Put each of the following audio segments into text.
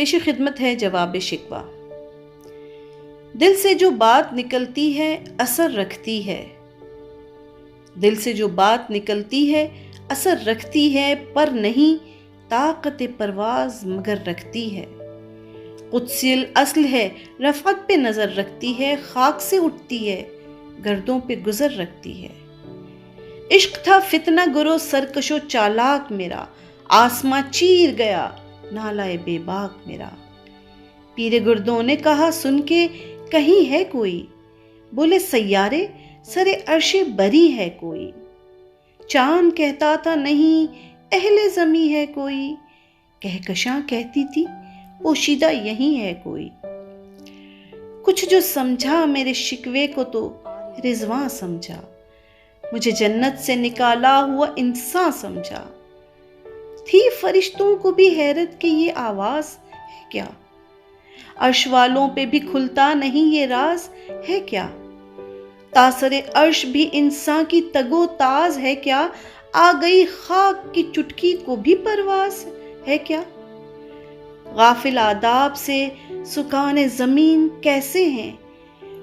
پیش خدمت ہے جواب شکوہ۔ دل سے جو بات نکلتی ہے اثر رکھتی ہے، دل سے جو بات نکلتی ہے اثر رکھتی ہے، پر نہیں طاقت پرواز مگر رکھتی ہے۔ قدسی الاصل ہے، رفعت پہ نظر رکھتی ہے، خاک سے اٹھتی ہے، گردوں پہ گزر رکھتی ہے۔ عشق تھا فتنہ گرو سرکش و چالاک میرا، آسماں چیر گیا نالائے بے باک میرا۔ پیر گردوں نے کہا سن کے کہیں ہے کوئی، بولے سیارے سر عرش بری ہے کوئی۔ چاند کہتا تھا نہیں اہل زمیں ہے کوئی، کہکشاں کہتی تھی پوشیدہ یہی ہے کوئی۔ کچھ جو سمجھا میرے شکوے کو تو رضواں سمجھا، مجھے جنت سے نکالا ہوا انسان سمجھا۔ تھی فرشتوں کو بھی حیرت کہ یہ آواز ہے کیا، عرش والوں پہ بھی کھلتا نہیں یہ راز ہے کیا۔ تاثر عرش بھی انسان کی تگ و تاز ہے کیا، آ گئی خاک کی چٹکی کو بھی پرواز ہے کیا۔ غافل آداب سے سکان زمین کیسے ہیں،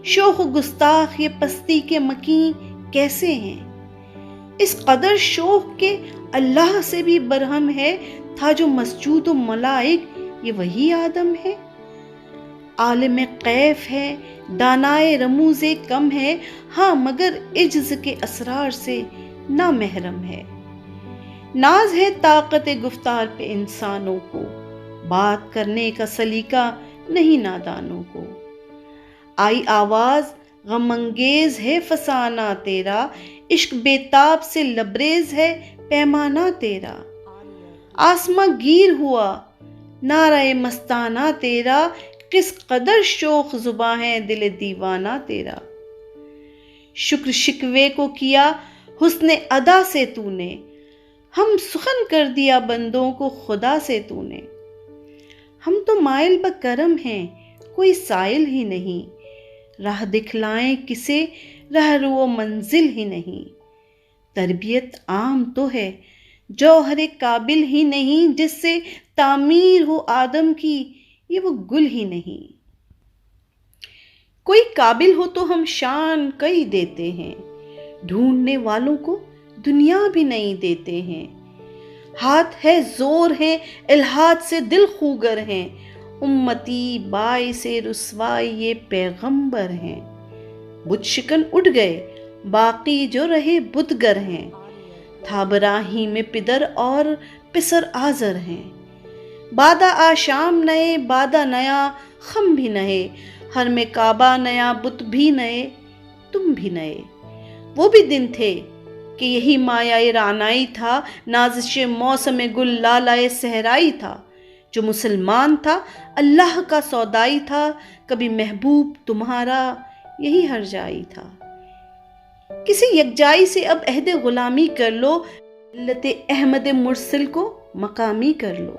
شوخ گستاخ یہ پستی کے مکین کیسے ہیں۔ اس قدر شوخ کے اللہ سے بھی برہم ہے، تھا جو مسجود و ملائک یہ وہی آدم ہے۔ عالم غیب ہے دانائے رموز کم ہے، ہاں مگر عجز کے اسرار سے نامحرم ہے۔ ناز ہے طاقت گفتار پہ انسانوں کو، بات کرنے کا سلیقہ نہیں نادانوں کو۔ آئی آواز غم انگیز ہے فسانہ تیرا، عشق بے تاب سے لبریز ہے پیمانہ تیرا۔ آسماں گیر ہوا نعرہ مستانہ تیرا، کس قدر شوخ زباں ہے دل دیوانہ تیرا۔ شکر شکوے کو کیا حسن ادا سے تو نے، ہم سخن کر دیا بندوں کو خدا سے تو نے۔ ہم تو مائل بکرم ہیں کوئی سائل ہی نہیں، راہ دکھلائیں کسے رہ رو منزل ہی نہیں۔ تربیت عام تو ہے جوہر قابل ہی نہیں، جس سے تعمیر ہو آدم کی یہ وہ گل ہی نہیں۔ کوئی قابل ہو تو ہم شان کئی دیتے ہیں، ڈھونڈنے والوں کو دنیا بھی نہیں دیتے ہیں۔ ہاتھ ہے زور ہے الہات سے دل خوگر ہیں، امتی باعث رسوائی یہ پیغمبر ہیں۔ بت شکن اٹھ گئے باقی جو رہے بتگر ہیں، تھا ابراہیم پدر اور پسر آزر ہیں۔ بادہ آشام نئے بادہ نیا خم بھی نئے، حرم کعبہ نیا بت بھی نئے تم بھی نئے۔ وہ بھی دن تھے کہ یہی مایہ رعنائی تھا، نازش موسم گل لالائے صحرائی تھا۔ جو مسلمان تھا اللہ کا سودائی تھا، کبھی محبوب تمہارا یہی ہر جائی تھا۔ کسی یکجائی سے اب عہد غلامی کر لو، ملت احمد مرسل کو مقامی کر لو۔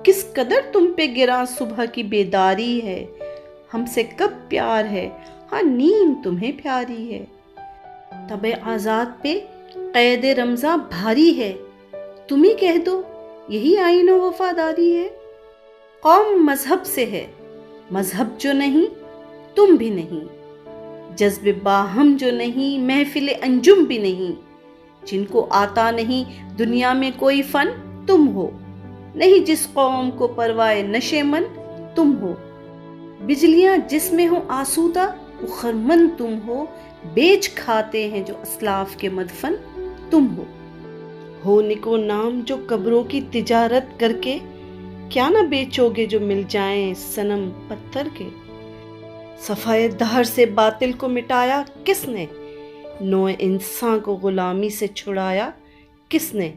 کس قدر تم پہ گراں صبح کی بیداری ہے، ہم سے کب پیار ہے ہاں نیند تمہیں پیاری ہے۔ طبع آزاد پہ قید رمضاں بھاری ہے، تم ہی کہہ دو یہی آئین و وفاداری ہے۔ قوم مذہب سے ہے، مذہب جو نہیں تم بھی نہیں، جذب باہم جو نہیں محفل انجم بھی نہیں۔ جن کو آتا نہیں دنیا میں کوئی فن تم ہو، نہیں جس قوم کو پروائے نشے من تم ہو۔ بجلیاں جس میں ہوں آسودہ وہ خرمن تم ہو، بیچ کھاتے ہیں جو اسلاف کے مدفن تم ہو نکو نام جو قبروں کی تجارت کر کے، کیا نہ بیچو گے جو مل جائیں صنم پتھر کے۔ صفحہ دہر سے باطل کو مٹایا کس نے، نوع انسان کو غلامی سے چھڑایا کس نے۔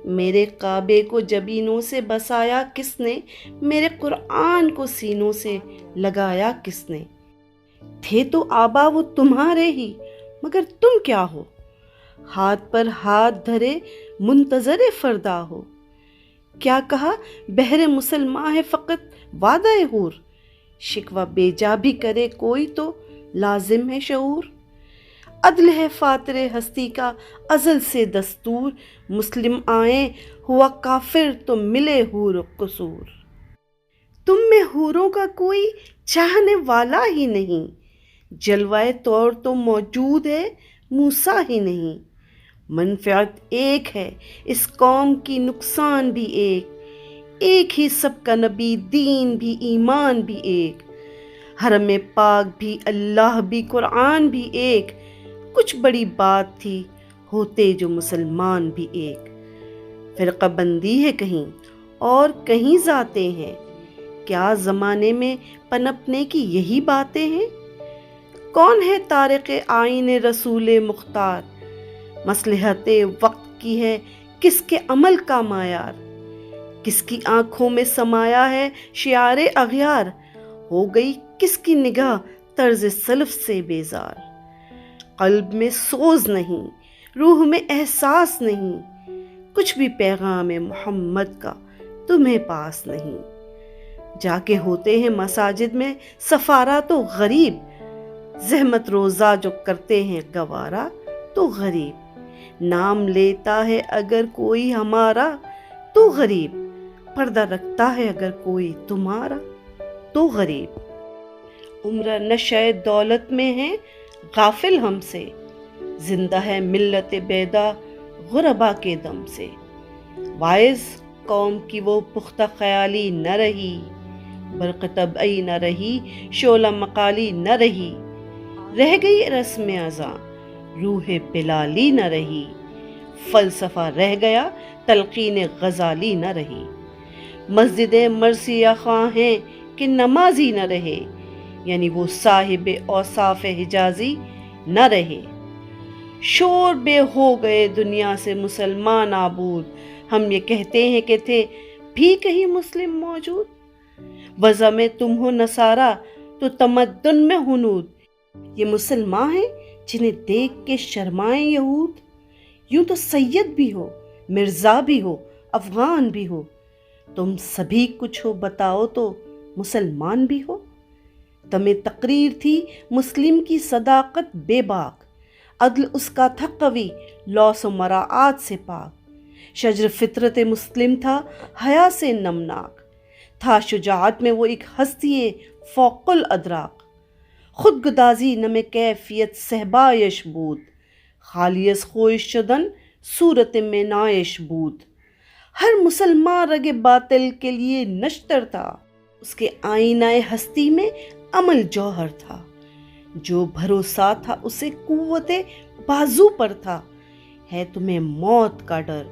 میرے کعبے کو جبینوں سے بسایا کس نے، میرے قرآن کو سینوں سے لگایا کس نے۔ تھے تو آبا وہ تمہارے ہی مگر تم کیا ہو، ہاتھ پر ہاتھ دھرے منتظر فردا ہو۔ کیا کہا بہر مسلماں ہے فقط وعدہ حور، شکوہ بے جا بھی کرے کوئی تو لازم ہے شعور۔ عدل ہے فاطر ہستی کا ازل سے دستور، مسلم آئیں ہوا کافر تو ملے حور قصور۔ حوروں کا کوئی چاہنے والا ہی نہیں، جلوائے طور تو موجود ہے موسیٰ ہی نہیں۔ منفعت ایک ہے اس قوم کی، نقصان بھی ایک ہی سب کا نبی، دین بھی ایمان بھی ایک، حرم پاک بھی اللہ بھی قرآن بھی ایک، کچھ بڑی بات تھی ہوتے جو مسلمان بھی ایک۔ فرقہ بندی ہے کہیں اور کہیں ذاتیں ہیں، کیا زمانے میں پنپنے کی یہی باتیں ہیں؟ کون ہے طارق آئین رسول مختار؟ مصلحت وقت کی ہے کس کے عمل کا معیار؟ کس کی آنکھوں میں سمایا ہے شعار اغیار؟ ہو گئی کس کی نگاہ طرز سلف سے بیزار؟ قلب میں سوز نہیں، روح میں احساس نہیں، کچھ بھی پیغام محمد کا تمہیں پاس نہیں۔ جا کے ہوتے ہیں مساجد میں سفارہ تو غریب، زحمت روزہ جو کرتے ہیں گوارا تو غریب، نام لیتا ہے اگر کوئی ہمارا تو غریب، پردہ رکھتا ہے اگر کوئی تمہارا تو غریب۔ عمر نشہ دولت میں ہے غافل ہم سے، زندہ ہے ملت بیدا غربا کے دم سے۔ وائز قوم کی وہ پختہ خیالی نہ رہی، برق طبعی نہ رہی، شعلہ مقالی نہ رہی، رہ گئی رسم ازاں روح بلالی نہ رہی، فلسفہ رہ گیا تلقین غزالی نہ رہی۔ مسجدیں مرثیہ خواں ہیں کہ نمازی نہ رہے، یعنی وہ صاحب اوصاف حجازی نہ رہے۔ شور بے ہو گئے دنیا سے مسلمان آبود، ہم یہ کہتے ہیں کہ تھے بھی کہیں مسلم موجود۔ وضع میں تم ہو نصارہ تو تمدن میں ہنود، یہ مسلمان ہیں جنہیں دیکھ کے شرمائیں یہود۔ یوں تو سید بھی ہو، مرزا بھی ہو، افغان بھی ہو، تم سبھی کچھ ہو بتاؤ تو مسلمان بھی ہو۔ تمہیں تقریر تھی مسلم کی صداقت بے باک، عدل اس کا تھا قوی، لوث و مراعات سے پاک، شجر فطرت مسلم تھا حیا سے نمناک، تھا شجاعت میں وہ ایک ہستی فوق الادراک، خود گدازی نم کیفیت صحبایش بود، خالیس خوش شدن صورت میں نائش بود۔ ہر مسلمان رگ باطل کے لیے نشتر تھا، اس کے آئینہ ہستی میں عمل جوہر تھا، جو بھروسہ تھا اسے قوت بازو پر تھا، ہے تمہیں موت کا ڈر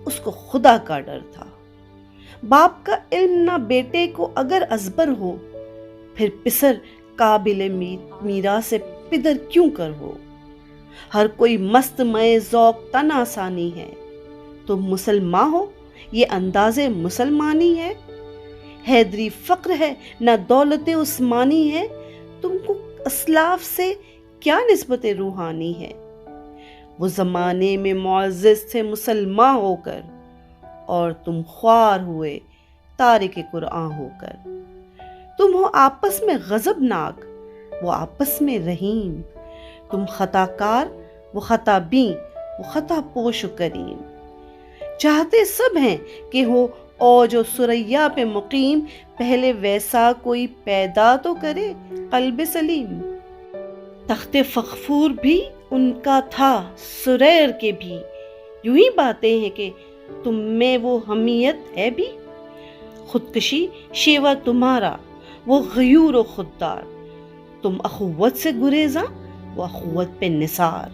اس کو خدا کا ڈر تھا۔ باپ کا علم نہ بیٹے کو اگر ازبر ہو، پھر پسر قابل میراث پدر کیوں کر ہو۔ ہر کوئی مست مئے ذوق تن آسانی ہے، تم مسلمان ہو یہ انداز مسلمانی ہے۔ حیدری فقر ہے نہ دولت عثمانی ہے، تم کو اسلاف سے کیا نسبت روحانی ہے۔ وہ زمانے میں معزز تھے مسلمان ہو کر، اور تم خوار ہوئے تارک قرآن ہو کر۔ تم ہو آپس میں غضب ناک، وہ آپس میں رحیم، تم خطا کار وہ خطا بین، وہ خطا پوش و کریم۔ چاہتے سب ہیں کہ ہو اوج و ثریا پہ مقیم، پہلے ویسا کوئی پیدا تو کرے قلب سلیم۔ تخت فغفور بھی ان کا تھا سریر کے بھی، یوں ہی باتیں ہیں کہ تم میں وہ حمیت ہے بھی۔ خودکشی شیوا تمہارا وہ غیور و خوددار، تم اخوت سے گریزاں وہ اخوت پہ نثار۔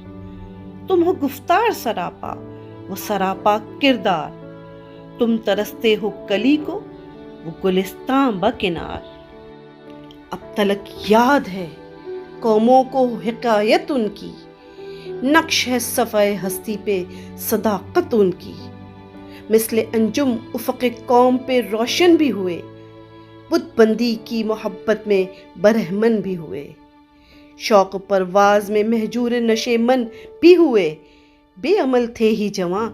تم ہو گفتار سراپا وہ سراپا کردار، تم ترستے ہو کلی کو وہ گلستان بکنار۔ اب تلک یاد ہے قوموں کو حکایت ان کی، نقش ہے صفحہ ہستی پہ صداقت ان کی۔ مثل انجم افق قوم پہ روشن بھی ہوئے، بت بندی کی محبت میں برہمن بھی ہوئے۔ شوق پرواز میں مہجور نشے من بھی ہوئے، بے عمل تھے ہی جواں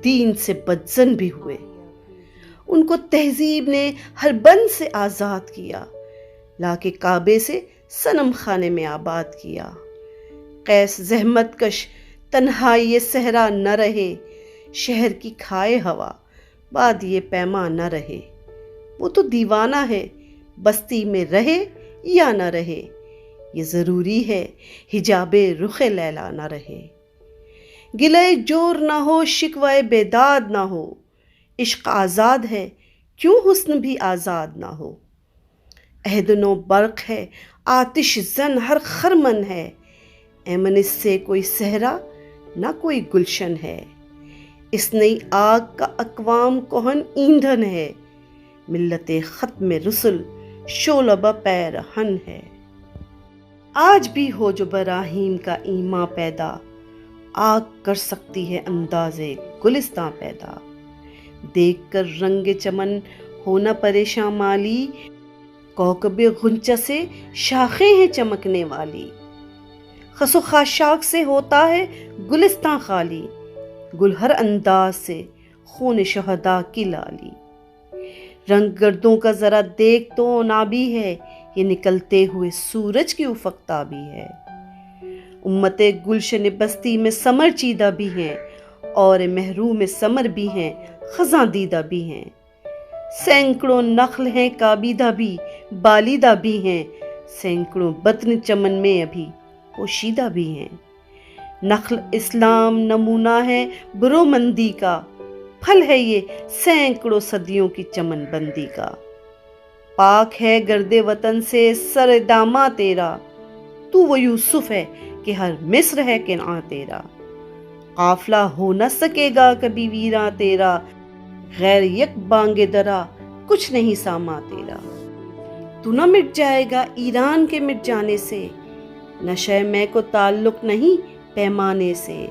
دین سے بدزن بھی ہوئے۔ ان کو تہذیب نے ہر بند سے آزاد کیا، لا کے کعبے سے صنم خانے میں آباد کیا۔ قیس زحمت کش تنہائی صحرا نہ رہے، شہر کی کھائے ہوا بادیے پیما نہ رہے۔ وہ تو دیوانہ ہے بستی میں رہے یا نہ رہے، یہ ضروری ہے حجاب رخ لیلا نہ رہے۔ گلے جور نہ ہو، شکوہ بیداد نہ ہو، عشق آزاد ہے کیوں حسن بھی آزاد نہ ہو۔ عہد نو برق ہے، آتش زن ہر خرمن ہے، ایمن اس سے کوئی صحرا نہ کوئی گلشن ہے۔ اس نئی آگ کا اقوام کہن ایندھن ہے، ملت ختم رسل شعلہ پیرہن ہے۔ آج بھی ہو جو براہیم کا ایماں پیدا، آگ کر سکتی ہے انداز گلستاں پیدا۔ دیکھ کر رنگ چمن ہونا پریشان مالی، کوکب غنچہ سے شاخیں ہیں چمکنے والی۔ خس و خاشاک سے ہوتا ہے گلستاں خالی، گل ہر انداز سے خون شہداء کی لالی۔ رنگ گردوں کا ذرا دیکھ تو نابی ہے، یہ نکلتے ہوئے سورج کی افق تابی ہے۔ امت گلشن بستی میں سمر چیدہ بھی ہیں، اور محروم سمر بھی ہیں، خزاں دیدہ بھی ہیں۔ سینکڑوں نخل ہیں کابیدہ بھی، بالیدہ بھی ہیں، سینکڑوں بطن چمن میں ابھی پوشیدہ بھی ہیں۔ نخل اسلام نمونہ ہے برومندی کا، پھل ہے یہ سینکڑوں صدیوں کی چمن بندی کا۔ پاک ہے گرد وطن سے سر داماں تیرا، تو وہ یوسف ہے کہ ہر مصر ہے کنعان تیرا۔ قافلہ ہو نہ سکے گا کبھی ویراں تیرا، غیر یک بانگ درا کچھ نہیں ساما تیرا۔ تو نہ مٹ جائے گا ایران کے مٹ جانے سے، نشہ میں کو تعلق نہیں پیمانے سے۔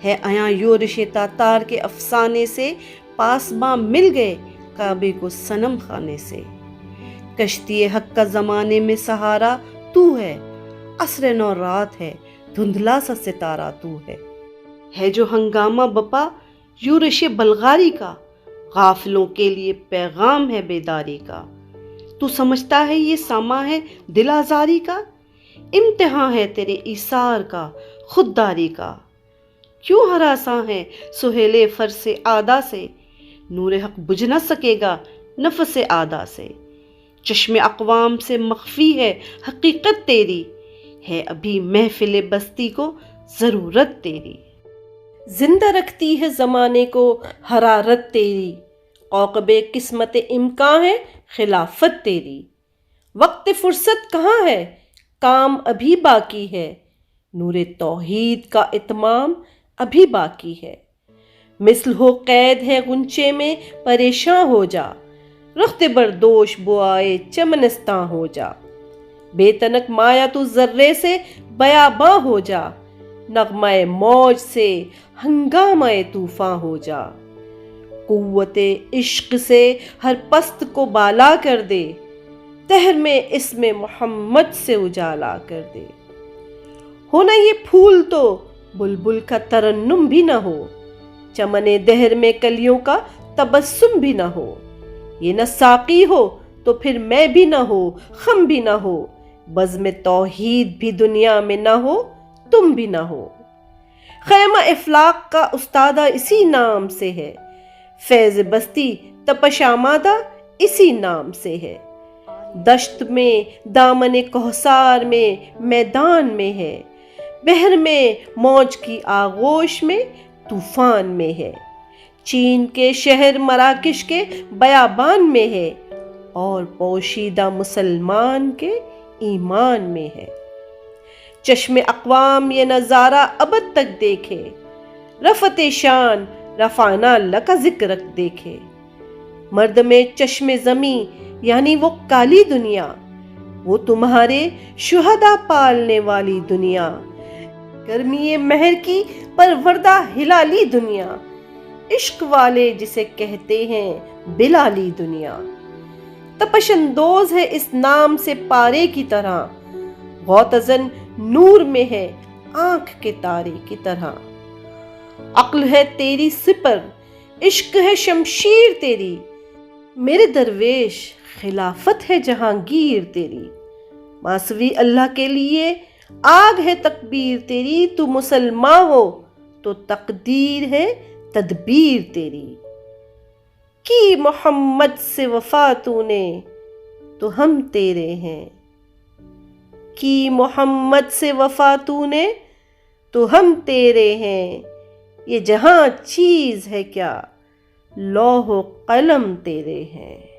ہے ایاں یورش تاتار کے افسانے سے، پاسباں مل گئے کعبے کو صنم خانے سے۔ کشتی حق کا زمانے میں سہارا تو ہے، عصر نو رات ہے دھندلا سا ستارہ تو ہے جو ہنگامہ بپا یورش بلغاری کا، غافلوں کے لیے پیغام ہے بیداری کا۔ تو سمجھتا ہے یہ ساما ہے دل آزاری کا، امتحان ہے تیرے ایثار کا خودداری کا۔ کیوں ہراساں ہے سہیل فرس آدا سے، نور حق بجھ نہ سکے گا نفس آدا سے۔ چشم اقوام سے مخفی ہے حقیقت تیری، ہے ابھی محفل بستی کو ضرورت تیری۔ زندہ رکھتی ہے زمانے کو حرارت تیری، عقب قسمت امکان ہے خلافت تیری۔ وقت فرصت کہاں ہے، کام ابھی باقی ہے، نور توحید کا اتمام ابھی باقی ہے۔ مثل ہو قید ہے غنچے میں پریشاں ہو جا، رخت بردوش بوائے چمنستاں ہو جا۔ بے تنک مایا تو ذرے سے بیاباں ہو جا، نغمہ موج سے ہنگامہ طوفاں ہو جا۔ قوت عشق سے ہر پست کو بالا کر دے، دہر میں اسم محمد سے اجالا کر دے۔ ہونا یہ پھول تو بلبل کا ترنم بھی نہ ہو، چمن دہر میں کلیوں کا تبسم بھی نہ ہو۔ یہ نہ ساقی ہو تو پھر میں بھی نہ ہو، خم بھی نہ ہو، بزم توحید بھی دنیا میں نہ ہو، تم بھی نہ ہو۔ خیمہ افلاق کا استادہ اسی نام سے ہے، فیض بستی تپش آمادہ اسی نام سے ہے۔ دشت میں دامن کوثر میں میدان میں ہے، بحر میں موج کی آغوش میں طوفان میں ہے۔ چین کے شہر مراکش کے بیابان میں ہے، اور پوشیدہ مسلمان کے ایمان میں ہے۔ چشم اقوام یہ نظارہ ابد تک دیکھے، رفعت شان رفعنا لک ذکرک دیکھے۔ مرد میں چشم زمیں یعنی وہ کالی دنیا، وہ تمہارے شہداء پالنے والی دنیا، گرمی مہر کی پروردہ ہلالی دنیا، عشق والے جسے کہتے ہیں بلالی دنیا۔ تپش اندوز ہے اس نام سے پارے کی طرح، غوطزن نور میں ہے آنکھ کے تارے کی طرح۔ عقل ہے تیری سپر، عشق ہے شمشیر تیری، میرے درویش خلافت ہے جہانگیر تیری۔ ماسوی اللہ کے لیے آگ ہے تکبیر تیری، تو مسلمان ہو تو تقدیر ہے تدبیر تیری۔ کی محمد سے وفا تو نے، تو ہم تیرے ہیں، کی محمد سے وفا تو نے تو ہم تیرے ہیں، یہ جہاں چیز ہے کیا، لوح و قلم تیرے ہیں۔